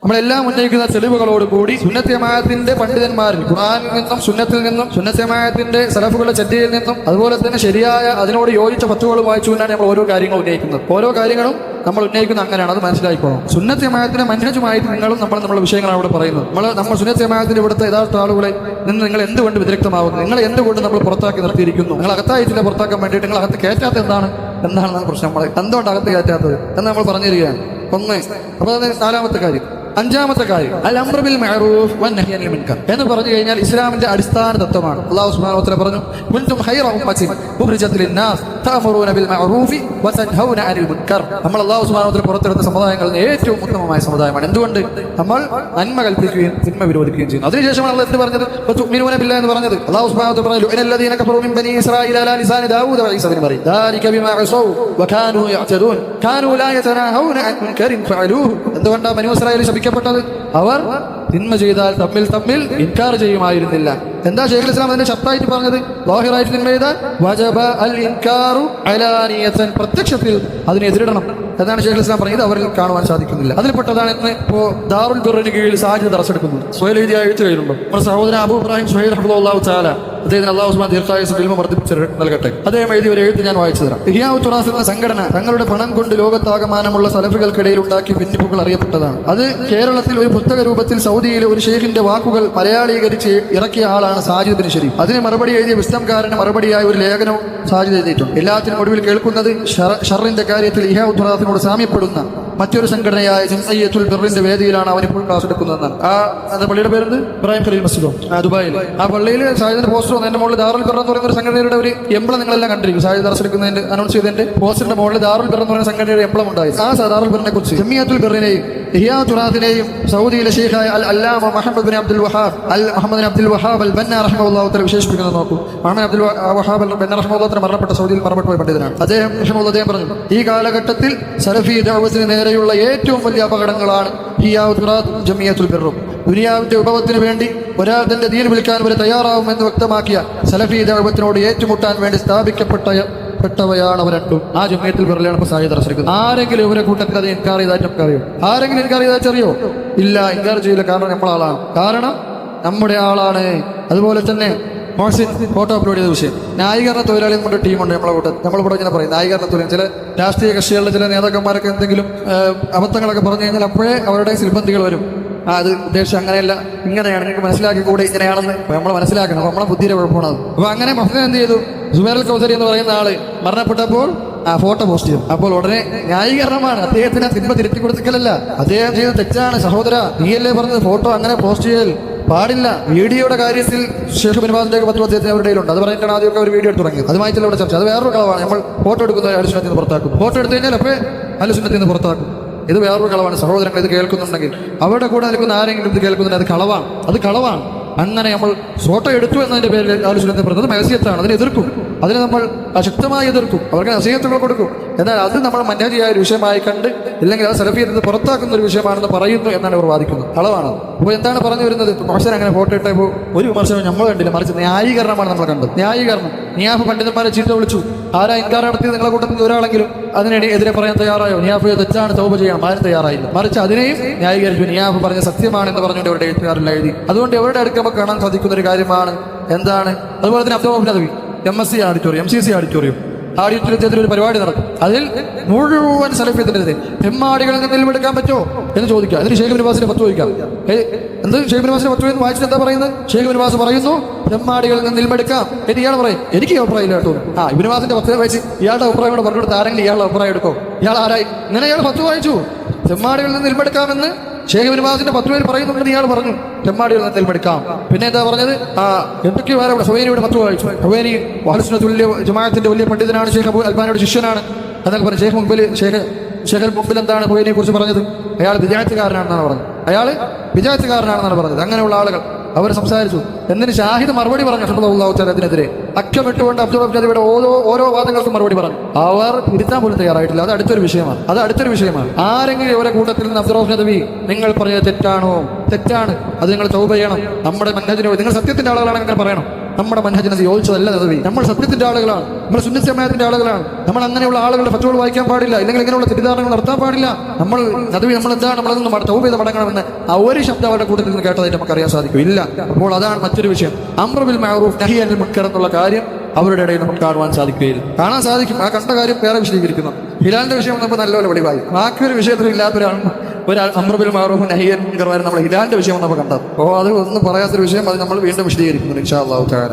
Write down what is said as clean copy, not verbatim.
നമ്മളെല്ലാം ഉന്നയിക്കുന്ന തെളിവുകളോടുകൂടി സുന്നത്ത് ജമാഅത്തിന്റെ പണ്ഡിതന്മാരിൽ ഖുർആനിൽ നിന്നും സുന്നത്തിൽ നിന്നും സുന്നത്ത് ജമാഅത്തിന്റെ സലഫുകളുടെ ചര്യയിൽ നിന്നും അതുപോലെ തന്നെ ശരിയായ അതിനോട് യോജിച്ച ഫത്വകളും വായിച്ചുകൊണ്ടാണ് നമ്മൾ ഓരോ കാര്യങ്ങൾ ഉന്നയിക്കുന്നത്. ഓരോ കാര്യങ്ങളും നമ്മൾ ഉന്നയിക്കുന്നത് അങ്ങനെയാണ്, അത് മനസ്സിലാക്കിക്കോളാം. സുന്നത്ത് ജമാഅത്തിന്റെ മൻഹജുമായിട്ട് നമ്മുടെ വിഷയങ്ങളാണ് അവിടെ പറയുന്നത്. നമ്മൾ സുന്നത്ത് ജമാഅത്തിന്റെ ഇവിടുത്തെ യഥാർത്ഥ ആളുകളെ നിന്ന് നിങ്ങൾ എന്തുകൊണ്ട് വിദഗ്ധമാവുന്നു, നിങ്ങൾ എന്തുകൊണ്ട് നമ്മൾ പുറത്താക്കി നിർത്തിയിരിക്കുന്നു, നിങ്ങൾ അകത്തായിട്ടില്ല പുറത്താക്കാൻ വേണ്ടിയിട്ട് നിങ്ങൾ അകത്ത് കയറ്റാത്ത എന്താണ് പ്രശ്നം, നമ്മൾ എന്തുകൊണ്ട് അകത്ത് കയറ്റാത്തത് എന്ന് നമ്മൾ പറഞ്ഞു തരികയാണ്. ഒന്ന്. അപ്പോൾ അത് നാലാമത്തെ കാര്യം. അഞ്ചാമത്തെ കാര്യം അൽ അംറു ബിൽ മഅറൂഫ് വന്നഹ്യു അനിൽ മുൻകർ എന്ന് പറഞ്ഞു കഴിഞ്ഞാൽ ഇസ്ലാമിന്റെ അടിസ്ഥാന തത്വമാണ്. അല്ലാഹു സുബ്ഹാനഹു വ തആല പറഞ്ഞു, കുൻതും ഖൈറ ഉമ്മത്തിൻ ഉഖ്രിജത് ലിന്നാസ് തഅമുറൂന ബിൽ മഅറൂഫി വതൻഹൗന അനിൽ മുൻകർ. നമ്മൾ അല്ലാഹു സുബ്ഹാനഹു വ തആല പുറത്തെടുത്ത സമുദായങ്ങളിൽ ഏറ്റവും ഉത്തമമായ സമുദായമാണ്. എന്തുകൊണ്ട്? നമ്മൾ നന്മ കൽപ്പിക്കുകയും തിന്മ വിരോധിക്കുകയും ചെയ്യുന്നു. അതിനുശേഷമാണ് അല്ലാഹു എന്ത് പറഞ്ഞത്? വതുഅ്മിനൂന ബില്ലാഹി എന്ന് പറഞ്ഞത്. അല്ലാഹു സുബ്ഹാനഹു വ തആല പറഞ്ഞു, ഇന്നല്ലദീന കഫറൂ മിൻ ബനീ ഇസ്രായീല അലാ ലിസാനി ദാവൂദ വ ഈസ ഇബ്നു മറിയം ദാലിക ബിമാ അസൗ വകാനൂ യഅ്തദൂൻ കാനൂ ലാ യതനാഹൗന അൻ മുൻകരിൻ ഫഅലൂഹു. എന്തുകൊണ്ടാണ് ബനീ ഇസ്രായേൽ ശപിക്കപ്പെട്ടത്? അവർ തിന്മ ചെയ്താൽ തമ്മിൽ ഇൻകാർ ചെയ്യുമായിരുന്നില്ല. എന്താ ശൈഖുൽ ഇസ്ലാം അതിന്റെ ശബ്ദമായിട്ട് പറഞ്ഞത്? ലാഹിറായിട്ട് തിന്മ ചെയ്താൽ വജബ അൽ ഇൻകാറു അലാനിയതൻ, പ്രത്യക്ഷത്തിൽ അതിനെ എതിരിടണം എന്നാണ് ശൈഖുൽ ഇസ്ലാം പറഞ്ഞത്. അവരിൽ കാണുവാൻ സാധിക്കുന്നില്ല. അതിൽപ്പെട്ടതാണ് ഇന്ന് ഇപ്പോൾ ദാറുൽ ബിറിന് കീഴിൽ സാജിദ് ദർസെടുക്കുന്നത്. സുഹൈൽ എഴുതിയ എഴുത്ത് കയ്യിലുണ്ടോ? നമ്മുടെ സഹോദരൻ അബൂ ഇബ്രാഹിം സുഹൈൽ റഹ്മത്തുള്ളാഹു തആല അദ്ദേഹത്തിന് അല്ലാഹു സുബ്ഹാനഹു ദീർഘായുസ്സും ഇൽമും വർദ്ധിപ്പിച്ച് നൽകട്ടെ. അദ്ദേഹം എഴുതിയ ഒരു എഴുത്ത് ഞാൻ വായിച്ചു തരാം. ഇഹ്യാഉ തുറാസ് എന്ന സംഘടന തങ്ങളുടെ പണം കൊണ്ട് ലോകത്താകമാനമുള്ള സലഫുകൾക്കിടയിൽ ഉണ്ടാക്കിയ ഭിന്നിപ്പുകൾ അറിയപ്പെട്ടതാണ്. അത് കേരളത്തിൽ ഒരു പുസ്തക രൂപത്തിൽ സൗദിയിലെ ഒരു ഷെയ്ഖിന്റെ വാക്കുകൾ മലയാളീകരിച്ച് ഇറക്കിയ ആളാണ് സാജിദ് ബിൻ ഷരീഫ്. അതിന് മറുപടി എഴുതിയ വിസ്തംകാരന് മറുപടിയായ ഒരു ലേഖനവും സാജിദ് എഴുതിയിട്ടുണ്ട്. എല്ലാത്തിനും ഒടുവിൽ കേൾക്കുന്നത് ഷർറിന്റെ കാര്യത്തിൽ ഇഹ്യാഉ തുറാസിനോട് സാമ്യപ്പെടുന്ന മറ്റൊരു സംഘടനയായ ജംഇയ്യത്തുൽ ബിറിന്റെ വേദിയിലാണ് അവനിപ്പോൾ ക്ലാസ് എടുക്കുന്നതെന്നാണ്. ആ പള്ളിയുടെ പേരെന്ത്? ഇബ്രാഹിം ഖലീൽ മസ്ജിദോ, ദുബായിൽ. ആ പള്ളിയിൽ സാജിദിന്റെ പോസ്റ്റർ വന്നു. എന്റെ മുകളിൽ ദാറുൽ ബിർ എന്ന് പറയുന്ന ഒരു സംഘടനയുടെ ഒരു എംബ്ലം നിങ്ങളെല്ലാം കണ്ടിരിക്കും. സാജിദ് ദർസ് എടുക്കുന്നതിന്റെ അനൗൺസ് ചെയ്തതിന്റെ പോസ്റ്ററിന്റെ മുകളിൽ ദാറുൽ ബിർ എന്ന് പറയുന്ന സംഘടനയുടെ എംബ്ലം ഉണ്ടായി. ആ ദാറുൽ ബിറിനെ കുറിച്ച് ജംഇയ്യത്തുൽ ബിറിനെയും ഇഹ്യാഉ തുറാസിനെയും സൗദിയിലെ ഷെയ്ഖായ അൽ അല്ലാമ മുഹമ്മദ് ബിൻ അബ്ദുൽ വഹാബ് അൽ ബന്ന റഹ്മത്തുള്ളാഹു തആല വിശേഷിപ്പിക്കുന്നത് നോക്കൂ. മുഹമ്മദ് അബ്ദുൽ വഹാബ് അൽ ബന്ന റഹ്മത്തുള്ളാഹു തആല മരണപ്പെട്ട സൗദിയിൽ മരണപ്പെട്ട പണ്ഡിതനാണ്. അദ്ദേഹം പറഞ്ഞു, ഈ കാലഘട്ടത്തിൽ സലഫി ദഅവത്തിന് നേരെയുള്ള ഏറ്റവും വലിയ അപകടങ്ങളാണ് ഇഹ്യാഉ തുറാസും ജംഇയ്യത്തുൽ ബിറും. ദുനിയാവിന്റെ വിഭവത്തിന് വേണ്ടി ഒരാൾ തന്റെ ദീൻ വിളിക്കാൻ വരെ തയ്യാറാവുമെന്ന് വ്യക്തമാക്കിയ സലഫി ദഅവത്തിനോട് ഏറ്റുമുട്ടാൻ വേണ്ടി സ്ഥാപിക്കപ്പെട്ടവയാണ് അവർ രണ്ടും. ആ ജംഇയ്യത്തുൽ ബിറിലാണ് ഇപ്പോൾ സാജിദ് ദർസെടുക്കുന്നത്. ആരെങ്കിലും ഇവരെ കൂട്ടത്തിൽ അത് ഇൻകാർ ചെയ്താൽ നമുക്ക് അറിയോ? ആരെങ്കിലും ഇൻകാർ ചെയ്താൽ അറിയോ? ഇല്ല, ഇൻകാർ ചെയ്യില്ല. കാരണം നമ്മളാളാണ്. കാരണം നമ്മുടെ ആളാണ്. അതുപോലെ തന്നെ മോഹസിൻ ഫോട്ടോ അപ്ലോഡ് ചെയ്ത വിഷയം, ന്യായീകരണ തൊഴിലാളികൾ കൊണ്ട് ടീമുണ്ട് നമ്മളെ കൂട്ടത്തിൽ. നമ്മളിവിടെ ഇങ്ങനെ പറയും ന്യായീകരണ തൊഴിലാളി. ചില രാഷ്ട്രീയ കക്ഷികളുടെ ചില നേതാക്കന്മാരൊക്കെ എന്തെങ്കിലും അബദ്ധങ്ങളൊക്കെ പറഞ്ഞു കഴിഞ്ഞാൽ അപ്പോഴേ അവരുടെ സിൽബന്ധികൾ വരും. അത് ഉദ്ദേശം അങ്ങനെയല്ല, ഇങ്ങനെയാണ്, നിങ്ങൾക്ക് മനസ്സിലാക്കി കൂടെ ഇങ്ങനെയാണെന്ന് നമ്മൾ മനസ്സിലാക്കണം. അപ്പോൾ നമ്മളെ ബുദ്ധിയുടെ കുഴപ്പമാണ് അത്. അപ്പോൾ അങ്ങനെ മഹ്സൻ എന്ത് ചെയ്തു? സുബൈർ അൽ കൗസരി എന്ന് പറയുന്ന ആള് മരണപ്പെട്ടപ്പോൾ ഫോട്ടോ പോസ്റ്റ് ചെയ്തു. അപ്പോൾ ഉടനെ ന്യായീകരണമാണ്. അദ്ദേഹത്തിന് തിന്മ തിരുത്തി കൊടുത്തിക്കലല്ല, അദ്ദേഹം ചെയ്ത് തെറ്റാണ്. സഹോദര, നീയല്ലേ പറഞ്ഞത് ഫോട്ടോ അങ്ങനെ പോസ്റ്റ് ചെയ്യൽ പാടില്ല. വീഡിയോയുടെ കാര്യത്തിൽ ഷെയ്ഖ് ബിൻ ബാസിന്റെ പത്ത് അദ്ദേഹത്തിന് അവരുടെ ഉണ്ട്. അത് പറഞ്ഞിട്ടാണ് ആദ്യമൊക്കെ ഒരു വീഡിയോ എടുത്ത് തുടങ്ങിയത്. അതുമായിട്ടുള്ള ഇവിടെ ചർച്ച. അത് വേറൊരു കളവാണ്. നമ്മൾ ഫോട്ടോ എടുക്കുന്നത് അഹ്ലുസുന്നത്തിൽ നിന്ന് പുറത്താക്കും. ഫോട്ടോ എടുത്തു കഴിഞ്ഞാൽ അപ്പോൾ അഹ്ലുസുന്നത്തിൽ നിന്ന് പുറത്താക്കും. ഇത് വേറൊരു കളവാണ്. സഹോദരങ്ങൾ ഇത് കേൾക്കുന്നുണ്ടെങ്കിൽ അവരുടെ കൂടെ നിൽക്കുന്ന ആരെങ്കിലും ഇത് കേൾക്കുന്നുണ്ട്, അത് കളവാണ്. അങ്ങനെ നമ്മൾ ഫോട്ടോ എടുത്തു എന്നതിന്റെ പേരിൽ അഹ്ലുസുന്നത്തിൽ പറഞ്ഞത് മഅസിയത്താണ്. അതിനെ എതിർക്കും, അതിനെ നമ്മൾ ശക്തമായി എതിർക്കും, അവർക്ക് നസീഹത്തുകൾ കൊടുക്കും. എന്നാൽ അത് നമ്മൾ മൻഹജിയായ ഒരു വിഷയമായി കണ്ട്, ഇല്ലെങ്കിൽ അത് സലഫിയത്തിൽ നിന്ന് പുറത്താക്കുന്ന ഒരു വിഷയമാണെന്ന് പറയുന്നു എന്നാണ് അവർ വാദിക്കുന്നത്. കളവാണ്. അപ്പോൾ എന്താണ് പറഞ്ഞു വരുന്നത്? മോഹൻ അങ്ങനെ ഫോട്ടോ ഇട്ടപ്പോൾ ഒരു വിമർശനം നമ്മൾ കണ്ടില്ല, മറിച്ച് ന്യായീകരണമാണ് നമ്മൾ കണ്ടത്. ന്യായീകരണം. നിയാഫ് പണ്ഡിതന്മാരെ ചീത്ത വിളിച്ചു. ആരാ ഇൻകാർ നടത്തിയത്? നിങ്ങളെ കൂട്ടത്തിൽ ഒരാളെങ്കിലും അതിനെതിരെ പറയാൻ തയ്യാറായോ? നിയാഫ് തെറ്റാണ്, തൗബ ചെയ്യണം, ആരും തയ്യാറായില്ല. മറിച്ച് അതിനെയും ന്യായീകരിച്ചു. നിയാഫ് പറഞ്ഞ സത്യമാണെന്ന് പറഞ്ഞുകൊണ്ട് അവരുടെ എഴുത്തുകാരിൽ എഴുതി. അതുകൊണ്ട് അവരുടെ അടുക്കുമ്പോൾ കാണാൻ സാധിക്കുന്ന ഒരു കാര്യമാണ് എന്താണ്. അതുപോലെ തന്നെ അബ്ദുൽ നബി MSc ഓഡിറ്റോറിയം, MCC ഓഡിറ്റോറിയത്തിൽ ഒരു പരിപാടി നടക്കും. അതിൽ മുഴുവൻ സലഫിയത്തിൻ്റെ തെമ്മാടികളിൽ നിന്ന് നിലമെടുക്കാൻ പറ്റുമോ എന്ന് ചോദിക്കുക. അതിന് ഷെയ്ഖ് ഇബ്നു ബാസിന്റെ ഫത്വ ചോദിക്കാം. എന്ത് ഷെയ്ഖ് ഇബ്നു ബാസിന്റെ ഫത്വ എന്ന് വായിച്ചിട്ട് എന്താ പറയുന്നത്? ഷെയ്ഖ് ഇബ്നു ബാസ് പറയുന്നു തെമ്മാടികളിൽ നിന്ന് നിലമെടുക്കാം എന്ന്. ഇയാൾ പറയും എനിക്ക് അഭിപ്രായം ഇല്ല കേട്ടോ. ഇബ്നു ബാസിന്റെ ഫത്വ വായിച്ച് ഇയാളുടെ അഭിപ്രായം കൂടെ പറഞ്ഞു കൊടുത്ത് ആരെങ്കിലും ഇയാളുടെ അഭിപ്രായം എടുക്കോ? ഇയാൾ ആരായി? ഇങ്ങനെ ഇയാൾ ഫത്വ വായിച്ചു തെമ്മാടികളിൽ നിന്ന് നിലമെടുക്കാമെന്ന് ഷെയ്ഖ് ഇബ്നു ബാസിന്റെ ഫത്വയിൽ പറയുന്നുണ്ടെന്ന് ഇയാൾ പറഞ്ഞു. തെമ്മാടികളിൽ നിന്ന് നിലമെടുക്കാം. പിന്നെ എന്താ പറഞ്ഞത്? എന്തൊക്കെയോ വേറെ ഹുവൈനിയുടെ ഫത്വ വായിച്ചു. ഹുവൈനി അഹ്ലുസുന്നത്തുൽ ജമാഅത്തിന്റെ വലിയ പണ്ഡിതനാണ്, ഷെയ്ഖ് അബൂ അൽബാനിയുടെ ശിഷ്യനാണ് എന്നൊക്കെ പറഞ്ഞു. ഷെയ്ഖ് മുമ്പിൽ എന്താണ് ഹുവൈനിയെ കുറിച്ച് പറഞ്ഞത്? അയാൾ ബിദ്അത്തുകാരനാണെന്നാണ് പറഞ്ഞത്. അങ്ങനെയുള്ള ആളുകൾ അവർ സംസാരിച്ചു. എന്നിട്ട് ഷാഹിദ് മറുപടി പറഞ്ഞു റഹ്മത്തുള്ളാഹി തആല അതിനെതിരെ അക്കമിട്ടുകൊണ്ട് അബ്ദുൽ നബിയുടെ ഓരോ വാദങ്ങൾക്കും മറുപടി പറഞ്ഞു. അവർ തിരുത്താൻ പോലും തയ്യാറായിട്ടില്ല. അത് അടുത്തൊരു വിഷയമാണ്. ആരെങ്കിലും ഇവരെ കൂട്ടത്തിൽ നിന്ന് അബ്ദുൽ നബി നിങ്ങൾ പറഞ്ഞത് തെറ്റാണ്, അത് നിങ്ങൾ തൗബ ചെയ്യണം, നമ്മുടെ മൻഹജിനോട് നിങ്ങൾ സത്യത്തിന്റെ ആളുകളാണ് അങ്ങനെ പറയണം. നമ്മുടെ മനഹജിനത് യോജിച്ചതല്ല നദവി. നമ്മൾ സത്യത്തിന്റെ ആളുകളാണ്, നമ്മൾ സുന്നത്ത് ജമാഅത്തിന്റെ ആളുകളാണ്. നമ്മൾ അങ്ങനെയുള്ള ആളുകളുടെ ഫത്വകൾ വായിക്കാൻ പാടില്ല, ഇല്ലെങ്കിൽ ഇങ്ങനെയുള്ള തെറ്റിദ്ധാരണകൾ നടത്താൻ പാടില്ല. നമ്മൾ നദവി നമ്മൾ എന്താണ് നമ്മളതൊന്നും തൗബ ചെയ്ത് മടങ്ങണമെന്ന് ആ ഒരു ശബ്ദം അവരുടെ കൂട്ടത്തിൽ നിന്ന് കേട്ടതായിട്ട് നമുക്ക് അറിയാൻ സാധിക്കും ഇല്ല. അപ്പോൾ അതാണ് മറ്റൊരു വിഷയം. അംറു ബിൽ മഅറൂഫ് നഹി അനിൽ മുൻകർ എന്നുള്ള കാര്യം അവരുടെ ഇടയിൽ നമുക്ക് കാണുവാൻ സാധിക്കുകയില്ല. കാണാൻ സാധിക്കും, ആ കണ്ട കാര്യം വേറെ വിശദീകരിക്കുന്നു. ഹിലാലിന്റെ വിഷയം നമുക്ക് നല്ലപോലെ വെളിവായി. ബാക്കി ഒരു വിഷയത്തിൽ ഇല്ലാത്തൊരാണ് ഒരു അംറു ബിൽ മഅറൂഫ് നഹി അനിൽ മുൻകർ നമ്മൾ ഹിലാലിന്റെ വിഷയം നമ്മൾ കണ്ടത്. അപ്പോൾ അത് ഒന്നും പറയാത്തൊരു വിഷയം, അത് നമ്മൾ വീണ്ടും വിശദീകരിക്കുന്നു ഇൻഷാ അല്ലാഹു തആല.